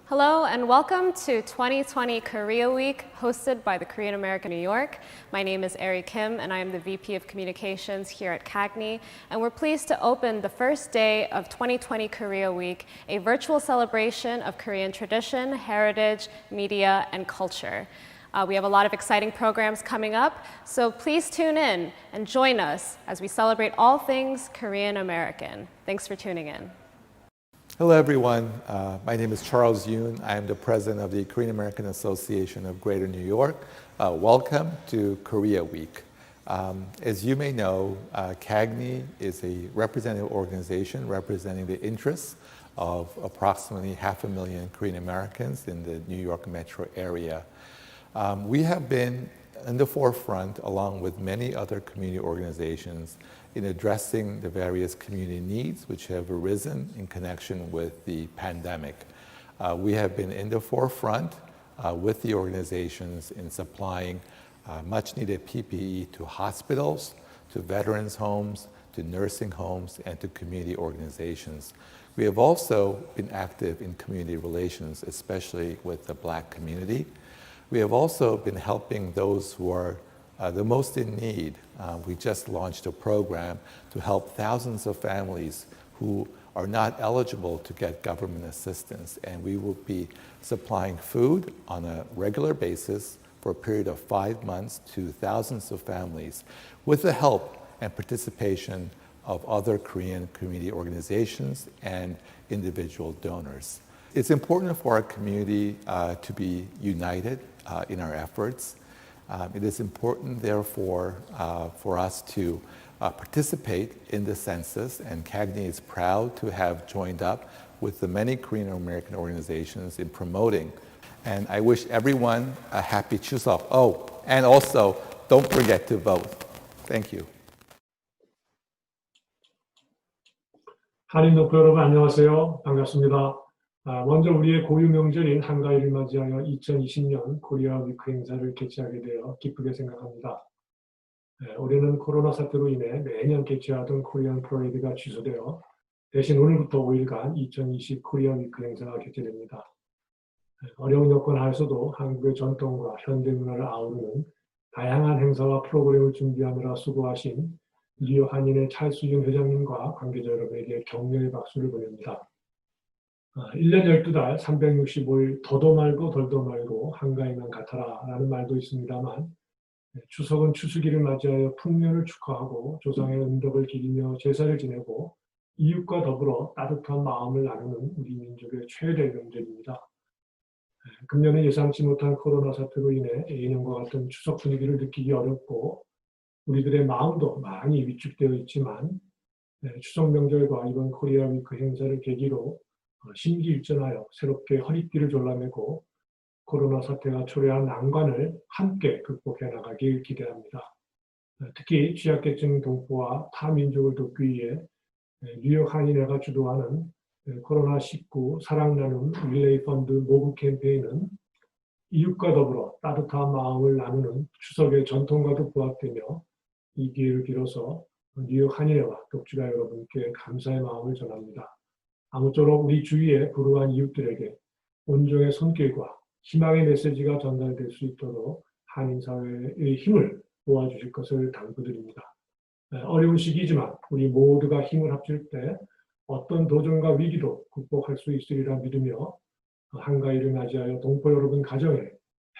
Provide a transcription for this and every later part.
Hello and welcome to 2020 Korea Week, hosted by the Korean American New York. My name is Ari Kim and I am the VP of Communications here at CAGNY, and we're pleased to open the first day of 2020 Korea Week, a virtual celebration of Korean tradition, heritage, media, and culture. We have a lot of exciting programs coming up, so please tune in and join us as we celebrate all things Korean American. Thanks for tuning in. Hello everyone, my name is Charles Yoon. I am the president of the Korean American Association of Greater New York. Welcome to Korea Week. As you may know, CAGNY is a representative organization representing the interests of approximately 500,000 Korean Americans in the New York metro area. We have been in the forefront, along with many other community organizations, in addressing the various community needs which have arisen in connection with the pandemic. We have been in the forefront with the organizations in supplying much needed PPE to hospitals, to veterans' homes, to nursing homes, and to community organizations. We have also been active in community relations, especially with the Black community. We have also been helping those who are the most in need. We just launched a program to help thousands of families who are not eligible to get government assistance, and we will be supplying food on a regular basis for a period of 5 months to thousands of families with the help and participation of other Korean community organizations and individual donors. It's important for our community to be united in our efforts. It is important, therefore, for us to participate in the census, and CAGNY is proud to have joined up with the many Korean American organizations in promoting. And I wish everyone a happy Chuseok. Oh, and also, don't forget to vote. Thank you. 한인 덕후 여러분 안녕하세요. 반갑습니다. 먼저 우리의 고유 명절인 한가위를 맞이하여 2020년 코리아 위크 행사를 개최하게 되어 기쁘게 생각합니다. 올해는 코로나 사태로 인해 매년 개최하던 코리안 프레이드가 취소되어 대신 오늘부터 5일간 2020 코리아 위크 행사가 개최됩니다. 어려운 여건 하에서도 한국의 전통과 현대 문화를 아우르는 다양한 행사와 프로그램을 준비하느라 수고하신 리오 한인의 찰수윤 회장님과 관계자 여러분에게 격려의 박수를 보냅니다. 1년 12달 365일 더도 말고 덜도 말고 한가위만 같아라 라는 말도 있습니다만, 추석은 추수기를 맞이하여 풍년을 축하하고 조상의 은덕을 기리며 제사를 지내고 이웃과 더불어 따뜻한 마음을 나누는 우리 민족의 최대 명절입니다. 금년은 예상치 못한 코로나 사태로 인해 예년과 같은 추석 분위기를 느끼기 어렵고 우리들의 마음도 많이 위축되어 있지만, 추석 명절과 이번 코리아 위크 행사를 계기로 심기일전하여 새롭게 허리띠를 졸라매고 코로나 사태가 초래한 난관을 함께 극복해 나가길 기대합니다. 특히 취약계층 동포와 타 민족을 돕기 위해 뉴욕 한인회가 주도하는 코로나19 사랑 나눔 릴레이 펀드 모금 캠페인은 이웃과 더불어 따뜻한 마음을 나누는 추석의 전통과도 부합되며, 이 기회를 빌어서 뉴욕 한인회와 독주가 여러분께 감사의 마음을 전합니다. 아무쪼록 우리 주위의 불우한 이웃들에게 온종의 손길과 희망의 메시지가 전달될 수 있도록 한인사회의 힘을 모아주실 것을 당부드립니다. 어려운 시기이지만 우리 모두가 힘을 합칠 때 어떤 도전과 위기도 극복할 수 있으리라 믿으며, 한가위를 맞이하여 동포 여러분 가정에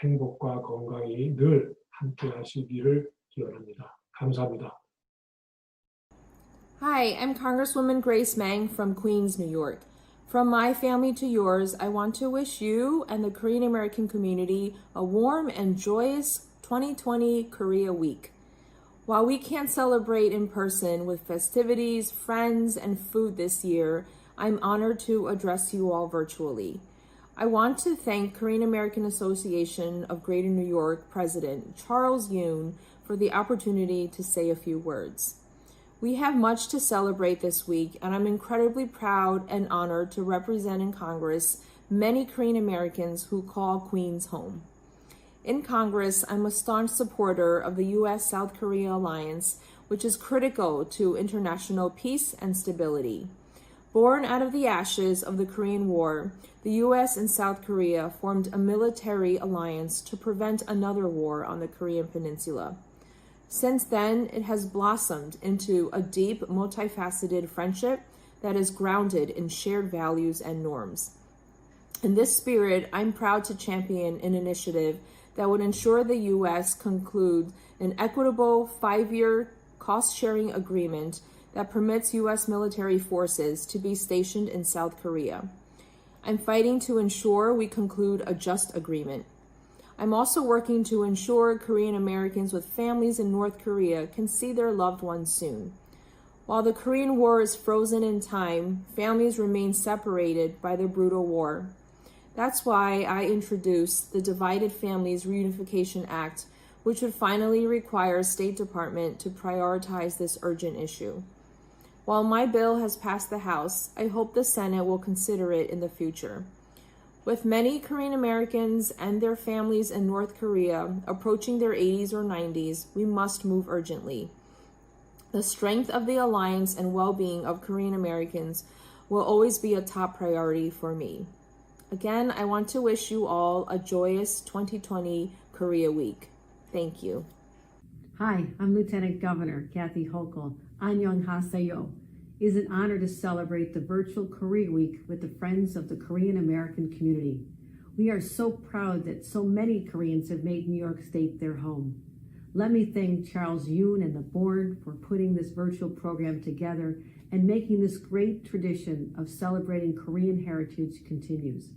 행복과 건강이 늘 함께 하시기를 기원합니다. 감사합니다. Hi, I'm Congresswoman Grace Meng from Queens, New York. From my family to yours, I want to wish you and the Korean American community a warm and joyous 2020 Korea Week. While we can't celebrate in person with festivities, friends, and food this year, I'm honored to address you all virtually. I want to thank Korean American Association of Greater New York President Charles Yoon for the opportunity to say a few words. We have much to celebrate this week, and I'm incredibly proud and honored to represent in Congress many Korean Americans who call Queens home. In Congress, I'm a staunch supporter of the U.S.-South Korea alliance, which is critical to international peace and stability. Born out of the ashes of the Korean War, the US and South Korea formed a military alliance to prevent another war on the Korean Peninsula. Since then, it has blossomed into a deep, multifaceted friendship that is grounded in shared values and norms. In this spirit, I'm proud to champion an initiative that would ensure the U.S. conclude an equitable 5-year cost-sharing agreement that permits U.S. military forces to be stationed in South Korea. I'm fighting to ensure we conclude a just agreement. I'm also working to ensure Korean Americans with families in North Korea can see their loved ones soon. While the Korean War is frozen in time, families remain separated by the brutal war. That's why I introduced the Divided Families Reunification Act, which would finally require State Department to prioritize this urgent issue. While my bill has passed the House, I hope the Senate will consider it in the future. With many Korean Americans and their families in North Korea approaching their 80s or 90s, we must move urgently. The strength of the alliance and well-being of Korean Americans will always be a top priority for me. Again, I want to wish you all a joyous 2020 Korea Week. Thank you. Hi, I'm Lieutenant Governor Kathy Hochul. Annyeonghaseyo. It is an honor to celebrate the virtual Korea Week with the Friends of the Korean American community. We are so proud that so many Koreans have made New York State their home. Let me thank Charles Yoon and the board for putting this virtual program together and making this great tradition of celebrating Korean heritage continues.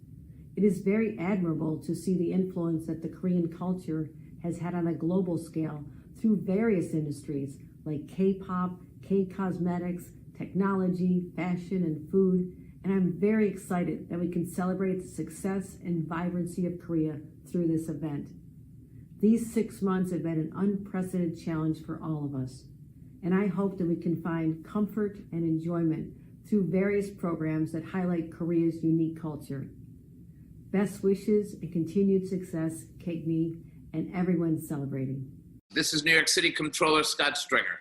It is very admirable to see the influence that the Korean culture has had on a global scale through various industries like K-pop, K-cosmetics, technology, fashion, and food, and I'm very excited that we can celebrate the success and vibrancy of Korea through this event. These 6 months have been an unprecedented challenge for all of us, and I hope that we can find comfort and enjoyment through various programs that highlight Korea's unique culture. Best wishes and continued success, Kegni, and everyone celebrating. This is New York City Comptroller Scott Stringer.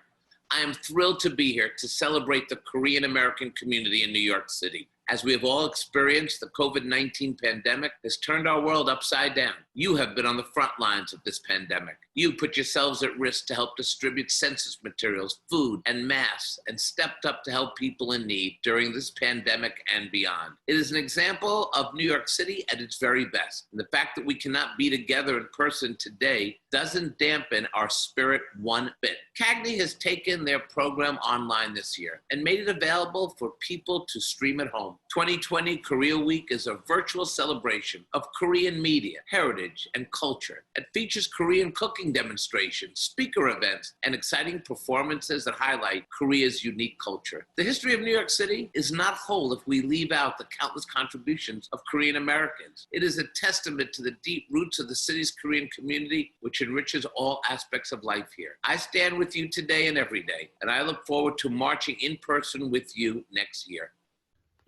I am thrilled to be here to celebrate the Korean American community in New York City. As we have all experienced, the COVID-19 pandemic has turned our world upside down. You have been on the front lines of this pandemic. You put yourselves at risk to help distribute census materials, food, and masks, and stepped up to help people in need during this pandemic and beyond. It is an example of New York City at its very best. And the fact that we cannot be together in person today doesn't dampen our spirit one bit. CAGNY has taken their program online this year and made it available for people to stream at home. 2020 Korea Week is a virtual celebration of Korean media, heritage, and culture. It features Korean cooking demonstrations, speaker events, and exciting performances that highlight Korea's unique culture. The history of New York City is not whole if we leave out the countless contributions of Korean Americans. It is a testament to the deep roots of the city's Korean community, which enriches all aspects of life here. I stand with you today and every day, and I look forward to marching in person with you next year.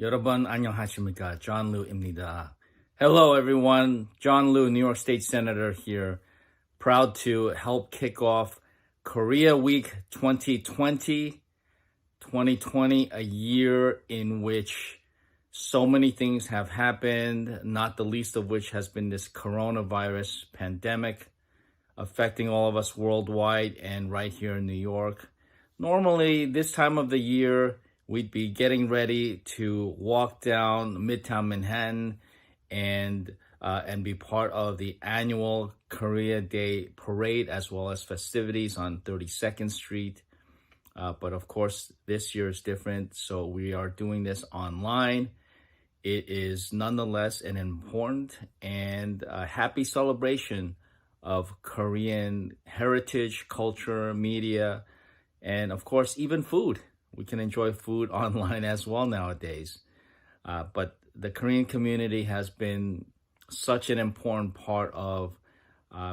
여러분 안녕하십니까? John Liu입니다. Hello everyone, John Liu, New York State Senator here. Proud to help kick off Korea Week 2020. 2020, a year in which so many things have happened, not the least of which has been this coronavirus pandemic affecting all of us worldwide and right here in New York. Normally, this time of the year, we'd be getting ready to walk down Midtown Manhattan and be part of the annual Korea Day parade as well as festivities on 32nd Street. But of course, this year is different, so we are doing this online. It is nonetheless an important and happy celebration of Korean heritage, culture, media, and of course, even food. We can enjoy food online as well nowadays. But the Korean community has been such an important part of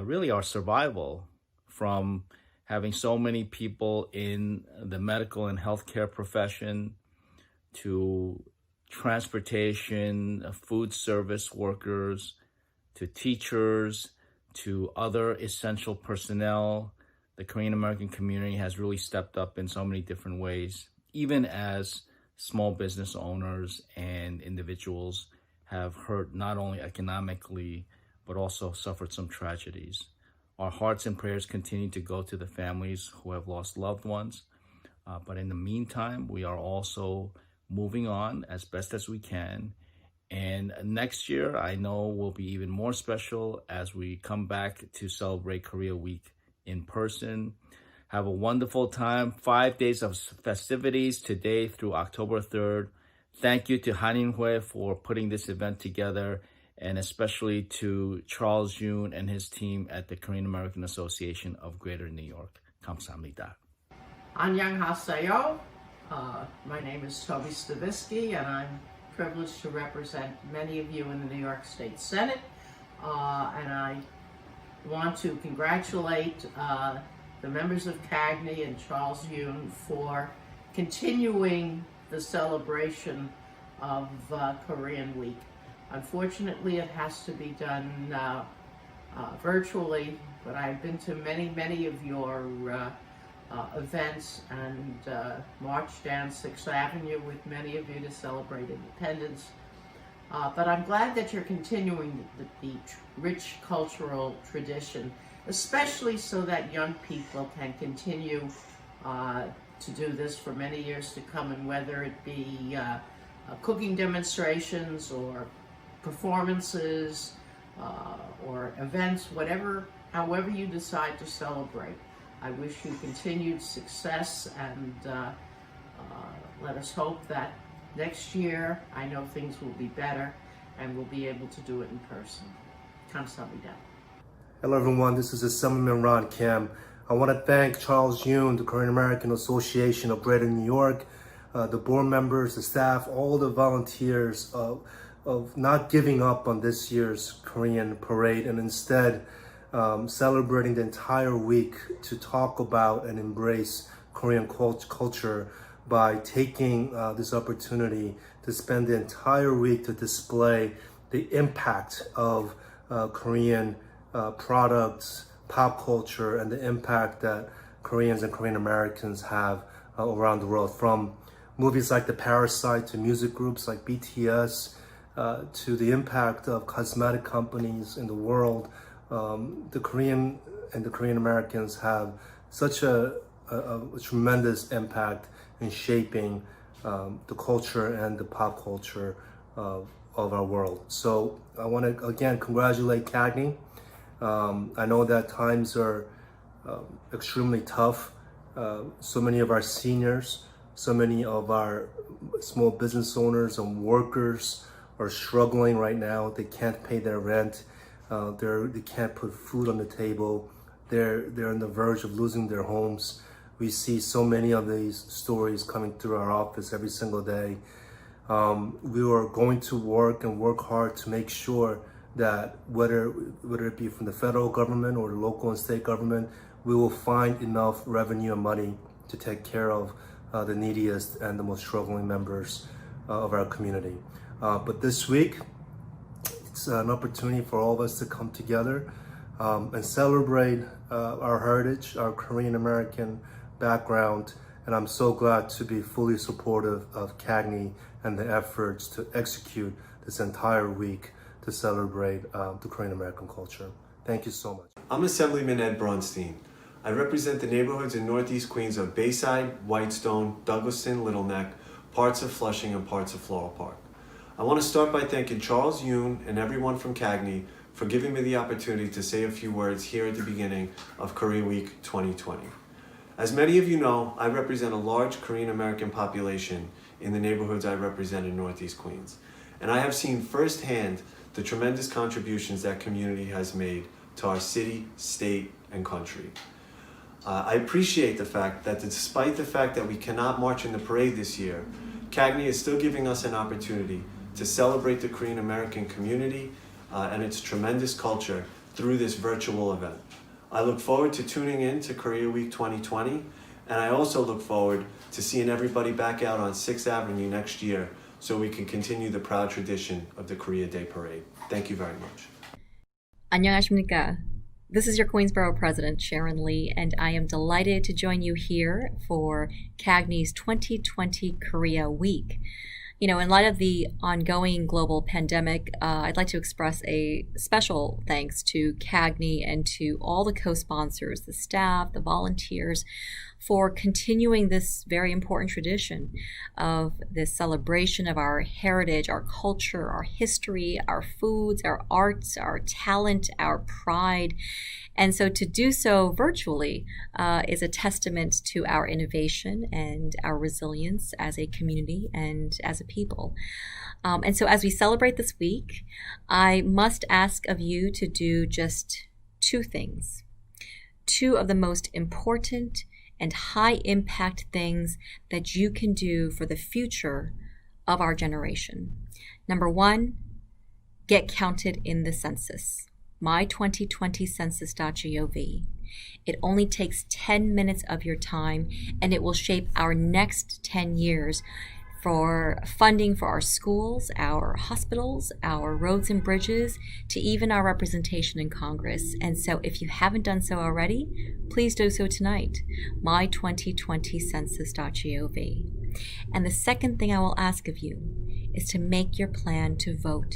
really our survival, from having so many people in the medical and healthcare profession to transportation, food service workers, to teachers, to other essential personnel. The Korean American community has really stepped up in so many different ways, even as small business owners and individuals have hurt not only economically, but also suffered some tragedies. Our hearts and prayers continue to go to the families who have lost loved ones. But in the meantime, we are also moving on as best as we can. And next year, I know will be even more special as we come back to celebrate Korea Week in person. Have a wonderful time. 5 days of festivities today through October 3rd. Thank you to Haninhue for putting this event together, and especially to Charles Yoon and his team at the Korean American Association of Greater New York. 감사합니다. 안녕하세요. My name is Toby Stavisky, and I'm privileged to represent many of you in the New York State Senate. And I want to congratulate the members of CAGNY and Charles Yoon for continuing the celebration of Korean Week. Unfortunately, it has to be done virtually, but I've been to many of your events and marched down 6th Avenue with many of you to celebrate independence. But I'm glad that you're continuing the rich cultural tradition, especially so that young people can continue to do this for many years to come, and whether it be cooking demonstrations or performances or events, however you decide to celebrate. I wish you continued success, and let us hope that next year, I know things will be better and we'll be able to do it in person. 감사합니다. Hello everyone, this is Assemblyman Ron Kim. I want to thank Charles Yoon, the Korean American Association of Greater New York, the board members, the staff, all the volunteers of not giving up on this year's Korean parade, and instead celebrating the entire week to talk about and embrace Korean culture by taking this opportunity to spend the entire week to display the impact of Korean products, pop culture, and the impact that Koreans and Korean Americans have around the world, from movies like The Parasite to music groups like BTS to the impact of cosmetic companies in the world. The Korean and the Korean Americans have such a tremendous impact in shaping the culture and the pop culture of our world. So I want to again congratulate CAGNY. I know that times are extremely tough. So many of our seniors, so many of our small business owners and workers are struggling right now. They can't pay their rent. They can't put food on the table. They're on the verge of losing their homes. We see so many of these stories coming through our office every single day. We are going to work hard to make sure that whether it be from the federal government or the local and state government, we will find enough revenue and money to take care of the neediest and the most struggling members of our community. But this week, it's an opportunity for all of us to come together and celebrate our heritage, our Korean American background, and I'm so glad to be fully supportive of CAGNY and the efforts to execute this entire week to celebrate the Korean American culture. Thank you so much. I'm Assemblyman Ed Braunstein. I represent the neighborhoods in Northeast Queens of Bayside, Whitestone, Douglaston, Little Neck, parts of Flushing, and parts of Floral Park. I want to start by thanking Charles Yoon and everyone from CAGNY for giving me the opportunity to say a few words here at the beginning of Korea Week 2020. As many of you know, I represent a large Korean American population in the neighborhoods I represent in Northeast Queens. And I have seen firsthand the tremendous contributions that community has made to our city, state, and country. I appreciate the fact that despite the fact that we cannot march in the parade this year, CAGNY is still giving us an opportunity to celebrate the Korean American community and its tremendous culture through this virtual event. I look forward to tuning in to Korea Week 2020, and I also look forward to seeing everybody back out on 6th Avenue next year so we can continue the proud tradition of the Korea Day Parade. Thank you very much. 안녕하십니까. This is your Queensborough President, Sharon Lee, and I am delighted to join you here for CAGNY's 2020 Korea Week. You know, in light of the ongoing global pandemic, I'd like to express a special thanks to CAGNY and to all the co-sponsors, the staff, the volunteers, for continuing this very important tradition of this celebration of our heritage, our culture, our history, our foods, our arts, our talent, our pride. And so to do so virtually is a testament to our innovation and our resilience as a community and as a people. And so as we celebrate this week, I must ask of you to do just two things. Two of the most important and high impact things that you can do for the future of our generation. Number one, get counted in the census. my2020census.gov. It only takes 10 minutes of your time, and it will shape our next 10 years for funding for our schools, our hospitals, our roads and bridges, to even our representation in Congress. And so if you haven't done so already, please do so tonight. my2020census.gov. And the second thing I will ask of you is to make your plan to vote.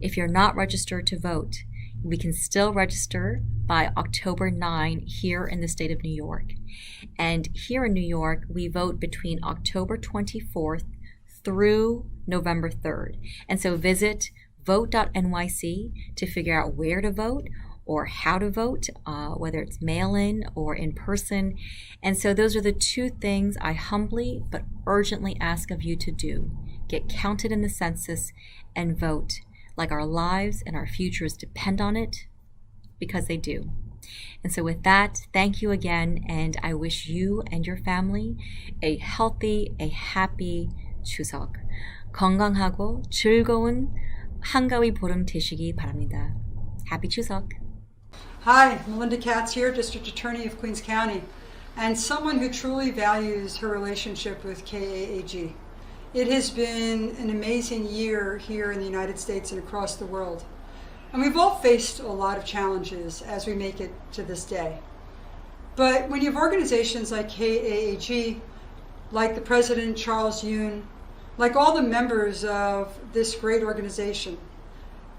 If you're not registered to vote, we can still register by October 9 here in the state of New York. And here in New York, we vote between October 24th through November 3rd. And so visit vote.nyc to figure out where to vote or how to vote, whether it's mail-in or in person. And so those are the two things I humbly but urgently ask of you to do. Get counted in the census and vote, like our lives and our futures depend on it, because they do. And so with that, thank you again, and I wish you and your family a healthy, a happy 추석. 건강하고 즐거운 한가위 보름 되시기 바랍니다. Happy 추석. Hi, Melinda Katz here, District Attorney of Queens County, and someone who truly values her relationship with KAAG. It has been an amazing year here in the United States and across the world. And we've all faced a lot of challenges as we make it to this day. But when you have organizations like KAAG, like the President Charles Yoon, like all the members of this great organization,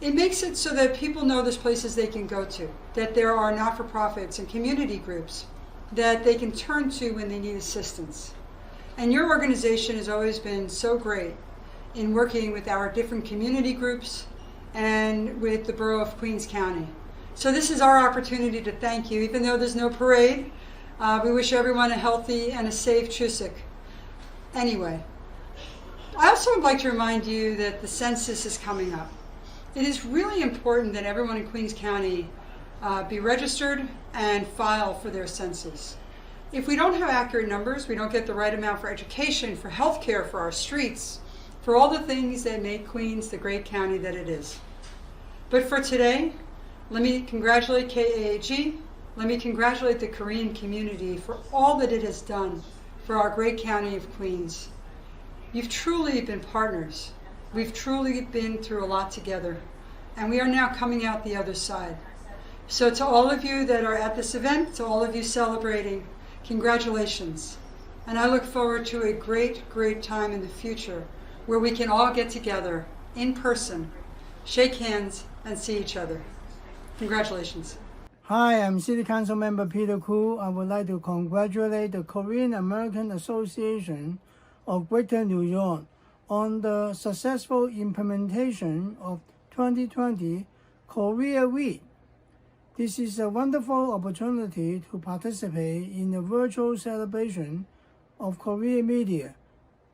it makes it so that people know there's places they can go to, that there are not-for-profits and community groups that they can turn to when they need assistance. And your organization has always been so great in working with our different community groups and with the Borough of Queens County. So this is our opportunity to thank you. Even though there's no parade, we wish everyone a healthy and a safe Chuseok. Anyway, I also would like to remind you that the census is coming up. It is really important that everyone in Queens County be registered and file for their census. If we don't have accurate numbers, we don't get the right amount for education, for healthcare, for our streets, for all the things that make Queens the great county that it is. But for today, let me congratulate KAAG, let me congratulate the Korean community for all that it has done for our great county of Queens. You've truly been partners. We've truly been through a lot together, and we are now coming out the other side. So to all of you that are at this event, to all of you celebrating, congratulations. And I look forward to a great, great time in the future where we can all get together in person, shake hands, and see each other. Congratulations. Hi, I'm City Council Member Peter Koo. I would like to congratulate the Korean American Association of Greater New York on the successful implementation of 2020 Korea Week. This is a wonderful opportunity to participate in the virtual celebration of Korean media,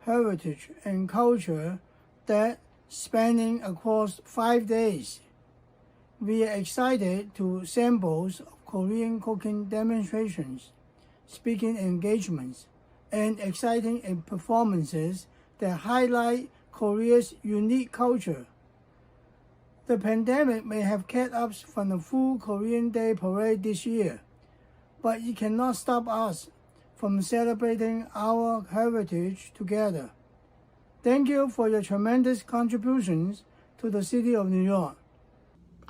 heritage, and culture that spanning across 5 days. We are excited to samples of Korean cooking demonstrations, speaking engagements, and exciting performances that highlight Korea's unique culture. The pandemic may have kept us from the full Korean Day parade this year, but it cannot stop us from celebrating our heritage together. Thank you for your tremendous contributions to the City of New York.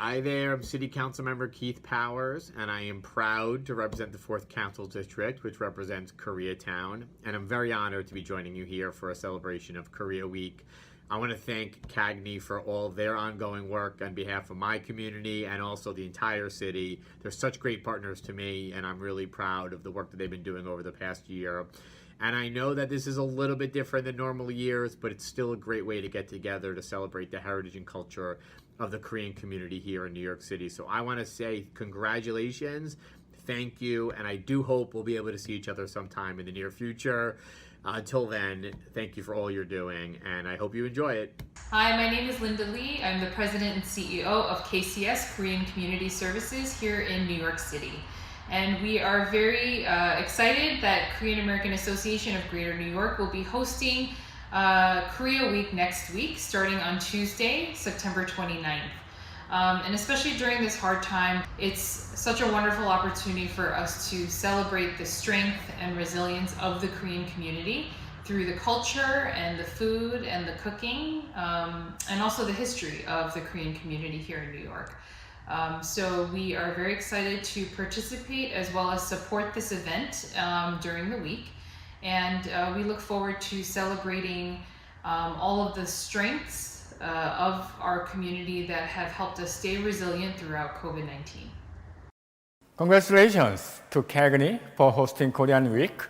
Hi there, I'm City Council Member Keith Powers, and I am proud to represent the 4th Council District, which represents Koreatown, and I'm very honored to be joining you here for a celebration of Korea Week. I want to thank CAGNY for all their ongoing work on behalf of my community and also the entire city. They're such great partners to me, and I'm really proud of the work that they've been doing over the past year. And I know that this is a little bit different than normal years, but it's still a great way to get together to celebrate the heritage and culture of the Korean community here in New York City. So I want to say congratulations, thank you, and I do hope we'll be able to see each other sometime in the near future. Until then, thank you for all you're doing, and I hope you enjoy it. Hi, my name is Linda Lee. I'm the president and CEO of KCS, Korean Community Services, here in New York City. And we are very excited that Korean American Association of Greater New York will be hosting Korea Week next week, starting on Tuesday, September 29th. And especially during this hard time, it's such a wonderful opportunity for us to celebrate the strength and resilience of the Korean community through the culture and the food and the cooking, and also the history of the Korean community here in New York. So we are very excited to participate as well as support this event during the week. And we look forward to celebrating all of the strengths of our community that have helped us stay resilient throughout COVID-19. Congratulations to CAGNY for hosting Korean Week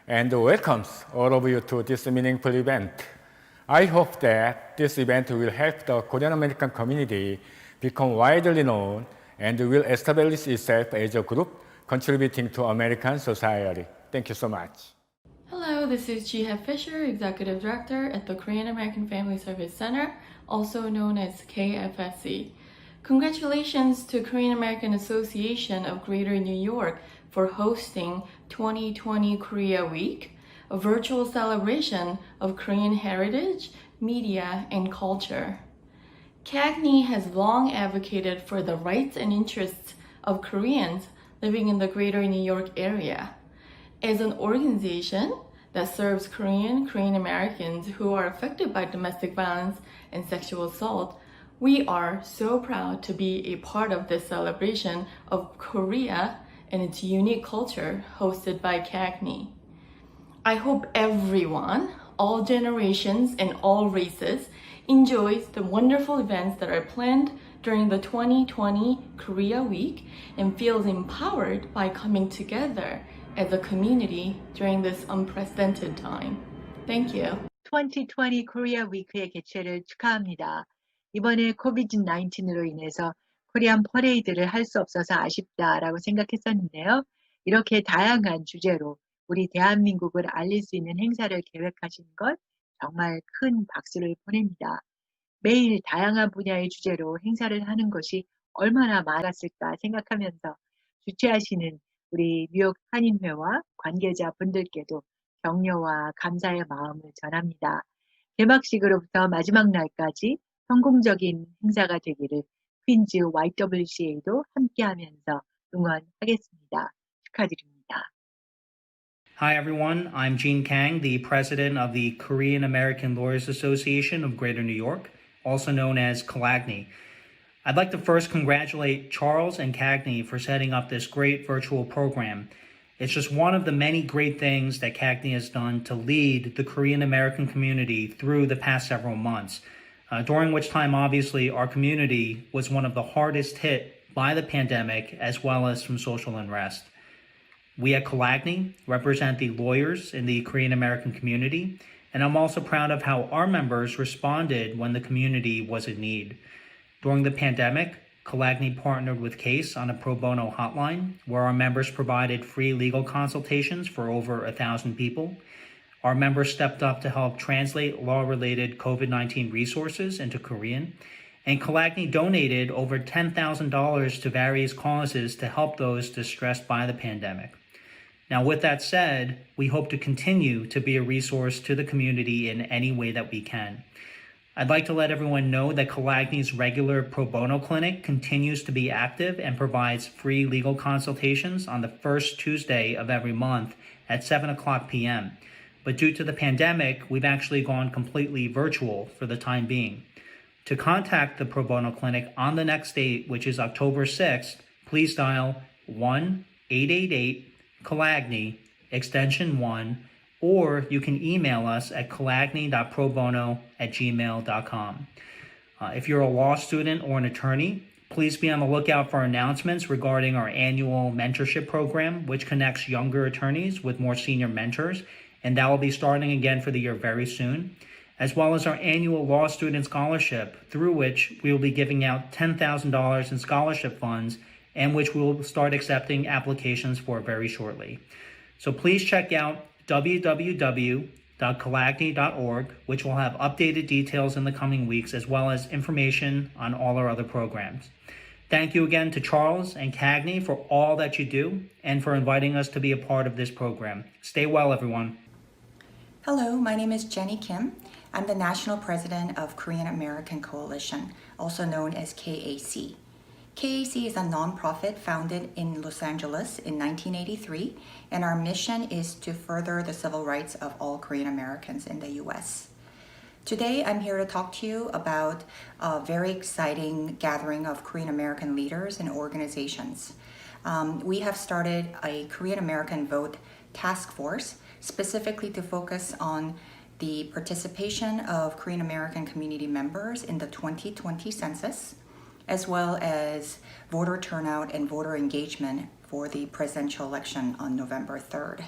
and welcomes all of you to this meaningful event. I hope that this event will help the Korean American community become widely known and will establish itself as a group contributing to American society. Thank you so much. Hello, this is Jihae Fisher, Executive Director at the Korean American Family Service Center, also known as KFSC. Congratulations to Korean American Association of Greater New York for hosting 2020 Korea Week, a virtual celebration of Korean heritage, media, and culture. CAGNY has long advocated for the rights and interests of Koreans living in the Greater New York area. As an organization that serves Korean Americans who are affected by domestic violence and sexual assault, we are so proud to be a part of this celebration of Korea and its unique culture hosted by CAGNY. I hope everyone, all generations and all races, enjoys the wonderful events that are planned during the 2020 Korea Week and feels empowered by coming together as a community during this unprecedented time. Thank you. 2020 코리아 위크의 개최를 축하합니다. 이번에 코비드-19으로 인해서 코리안 퍼레이드를 할 수 없어서 아쉽다라고 생각했었는데요. 이렇게 다양한 주제로 우리 대한민국을 알릴 수 있는 행사를 계획하신 것 정말 큰 박수를 보냅니다. 매일 다양한 분야의 주제로 행사를 하는 것이 얼마나 많았을까 생각하면서 주최하시는 우리 뉴욕 한인회와 관계자 분들께도 격려와 감사의 마음을 전합니다. 개막식으로부터 마지막 날까지 성공적인 행사가 되기를 퀸즈 YWCA도 함께하면서 응원하겠습니다. 축하드립니다. Hi everyone, I'm Gene Kang, the president of the Korean American Lawyers Association of Greater New York, also known as CAGNY. I'd like to first congratulate Charles and CAGNY for setting up this great virtual program. It's just one of the many great things that CAGNY has done to lead the Korean American community through the past several months, during which time obviously our community was one of the hardest hit by the pandemic as well as from social unrest. We at CAGNY represent the lawyers in the Korean American community, and I'm also proud of how our members responded when the community was in need. During the pandemic, CAGNY partnered with CASE on a pro bono hotline where our members provided free legal consultations for over 1,000 people. Our members stepped up to help translate law-related COVID-19 resources into Korean, and CAGNY donated over $10,000 to various causes to help those distressed by the pandemic. Now, with that said, we hope to continue to be a resource to the community in any way that we can. I'd like to let everyone know that CAGNY's regular pro bono clinic continues to be active and provides free legal consultations on the first Tuesday of every month at 7:00 p.m. But due to the pandemic, we've actually gone completely virtual for the time being. To contact the Pro Bono Clinic on the next date, which is October 6th, please dial 1-888-CALAGNY, extension 1, or you can email us at calagny.probono@gmail.com. If you're a law student or an attorney, please be on the lookout for announcements regarding our annual mentorship program, which connects younger attorneys with more senior mentors, and that will be starting again for the year very soon, as well as our annual law student scholarship, through which we will be giving out $10,000 in scholarship funds, and which we will start accepting applications for very shortly. So please check out www.calagny.org, which will have updated details in the coming weeks, as well as information on all our other programs. Thank you again to Charles and CAGNY for all that you do and for inviting us to be a part of this program. Stay well, everyone. Hello, my name is Jenny Kim. I'm the National President of Korean American Coalition, also known as KAC. KAC is a nonprofit founded in Los Angeles in 1983, and our mission is to further the civil rights of all Korean Americans in the US. Today, I'm here to talk to you about a very exciting gathering of Korean American leaders and organizations. We have started a Korean American Vote Task Force specifically to focus on the participation of Korean American community members in the 2020 census, as well as voter turnout and voter engagement for the presidential election on November 3rd.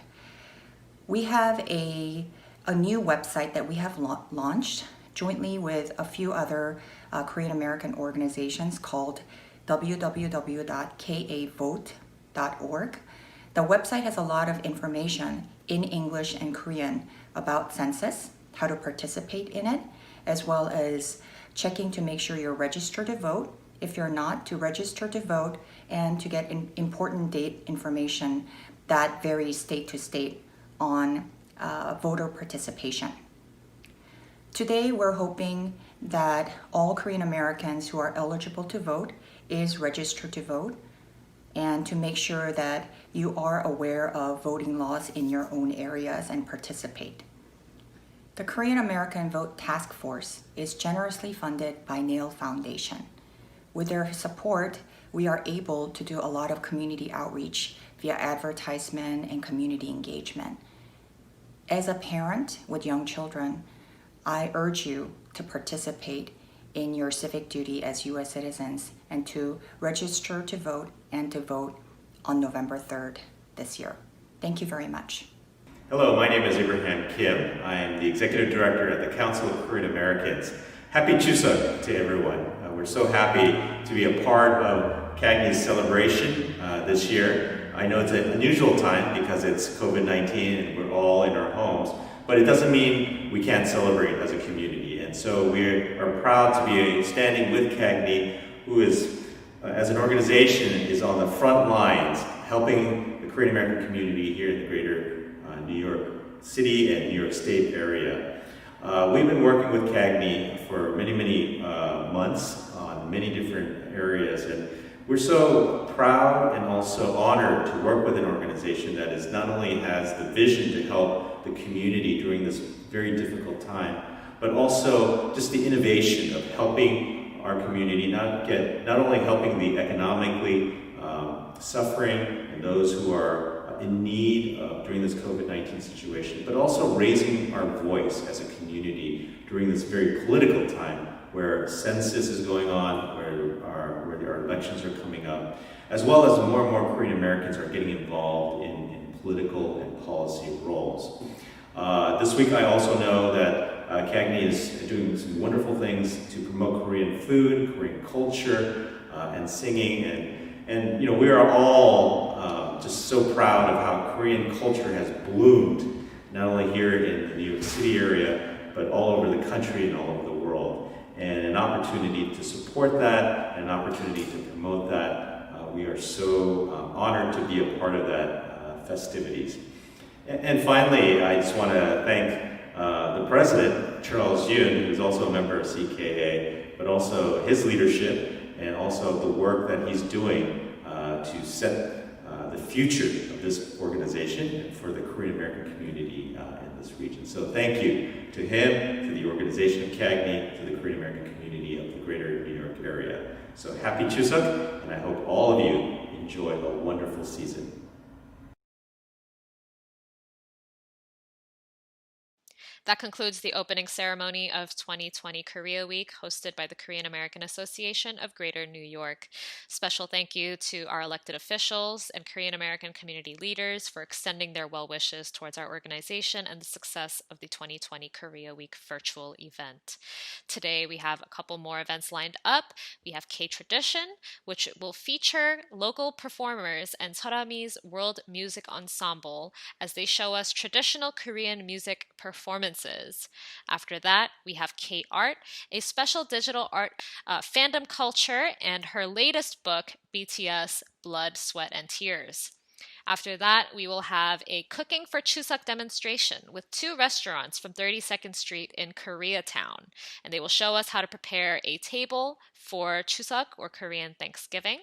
We have a new website that we have launched jointly with a few other Korean American organizations called www.kavote.org. The website has a lot of information in English and Korean about census, how to participate in it, as well as checking to make sure you're registered to vote. If you're not, to register to vote and to get important date information that varies state to state on voter participation. Today, we're hoping that all Korean Americans who are eligible to vote is registered to vote, and to make sure that you are aware of voting laws in your own areas and participate. The Korean American Vote Task Force is generously funded by NAIL Foundation. With their support, we are able to do a lot of community outreach via advertisement and community engagement. As a parent with young children, I urge you to participate in your civic duty as US citizens and to register to vote and to vote on November 3rd this year. Thank you very much. Hello, my name is Abraham Kim. I am the Executive Director at the Council of Korean Americans. Happy Chuseok to everyone. We're so happy to be a part of CAGNY's celebration this year. I know it's an unusual time because it's COVID-19 and we're all in our homes, but it doesn't mean we can't celebrate as a community. And so we are proud to be standing with CAGNY, who is, as an organization, is on the front lines helping the Korean American community here in the greater New York City and New York State area. We've been working with CAGNY for many months on many different areas, and we're so proud and also honored to work with an organization that is not only has the vision to help the community during this very difficult time, but also just the innovation of helping our community, not only helping the economically suffering and those who are in need during this COVID-19 situation, but also raising our voice as a community during this very political time where census is going on, where our elections are coming up, as well as more and more Korean Americans are getting involved in political and policy roles. This week I also know that CAGNY is doing some wonderful things to promote Korean food, Korean culture, and singing, and you know, we are all just so proud of how Korean culture has bloomed, not only here in the New York City area, but all over the country and all over the world. And an opportunity to support that, and an opportunity to promote that. We are so honored to be a part of that festivities. And finally, I just want to thank the president, Charles Yoon, who's also a member of CKA, but also his leadership and also the work that he's doing to set the future of this organization and for the Korean American community in this region. So thank you to him, to the organization of CAGNY, to the Korean American community of the greater New York area. So happy Chuseok, and I hope all of you enjoy a wonderful season. That concludes the opening ceremony of 2020 Korea Week, hosted by the Korean American Association of Greater New York. Special thank you to our elected officials and Korean American community leaders for extending their well wishes towards our organization and the success of the 2020 Korea Week virtual event. Today, we have a couple more events lined up. We have K-Tradition, which will feature local performers and Sorami's World Music Ensemble as they show us traditional Korean music performances. After that, we have K-Art, a special digital art fandom culture, and her latest book, BTS Blood, Sweat, and Tears. After that, we will have a Cooking for Chuseok demonstration with 2 restaurants from 32nd Street in Koreatown, and they will show us how to prepare a table for Chuseok, or Korean Thanksgiving.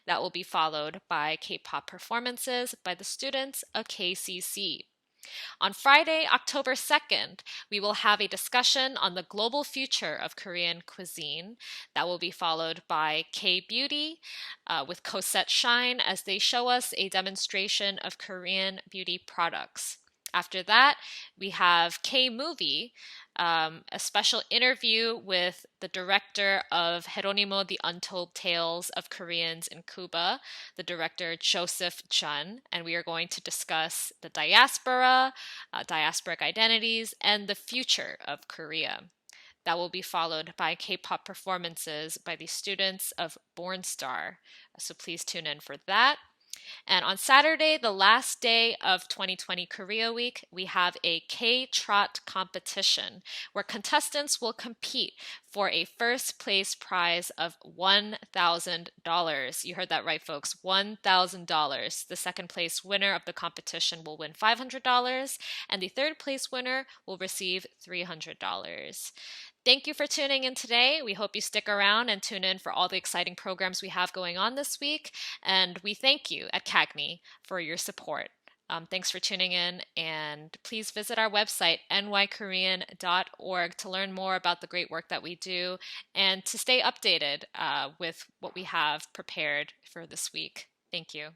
That will be followed by K-pop performances by the students of KCC. On Friday, October 2nd, we will have a discussion on the global future of Korean cuisine. That will be followed by K-Beauty with Cosette Shine as they show us a demonstration of Korean beauty products. After that, we have K-Movie, a special interview with the director of Jeronimo, The Untold Tales of Koreans in Cuba, the director Joseph Chun, and we are going to discuss the diaspora, diasporic identities, and the future of Korea. That will be followed by K-pop performances by the students of Born Star, so please tune in for that. And on Saturday, the last day of 2020 Korea Week, we have a K-Trot competition where contestants will compete for a first place prize of $1,000. You heard that right, folks, $1,000. The second place winner of the competition will win $500, and the third place winner will receive $300. Thank you for tuning in today. We hope you stick around and tune in for all the exciting programs we have going on this week. And we thank you at CAGNY for your support. Thanks for tuning in, and please visit our website, nykorean.org, to learn more about the great work that we do and to stay updated with what we have prepared for this week. Thank you.